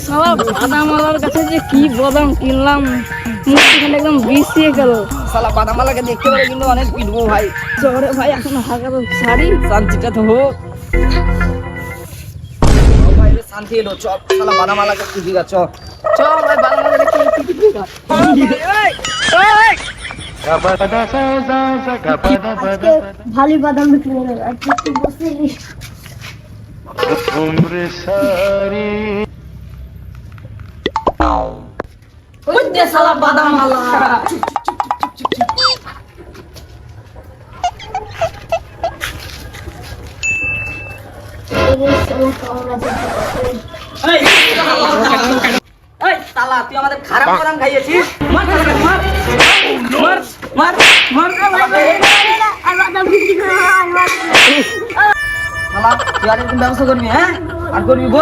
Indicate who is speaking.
Speaker 1: শালা বাদামওয়ালার কাছে যে কি বাদাম কিনলাম, মুখখানে একদম বিষিয়ে গেল।
Speaker 2: শালা বাদামালাকে দেখতে পারে কিন্তু অনেক পিটবো ভাই।
Speaker 1: চরে ভাই এখন হাগা তো ছাড়ি।
Speaker 2: শান্তিটা তো হোক। ভাই রে শান্তি এলো, চপ শালা বাদামালাকে খুঁজি গা, চপ চপ ভাই বাদামালা দেখতে পিটবো গা।
Speaker 1: আজকে ভালো বাদাম বিক্রি হলো, আজকে একটু বসে নি।
Speaker 2: ওই যে শালা বাদামালা। এই শালা তুই আমাদের খারাপ বাদাম খাইয়েছিস। মার শালাকে, মার মার মার মার শালা তুই আর এরকম ব্যবস্থা করবি, হ্যাঁ আর করবি বল।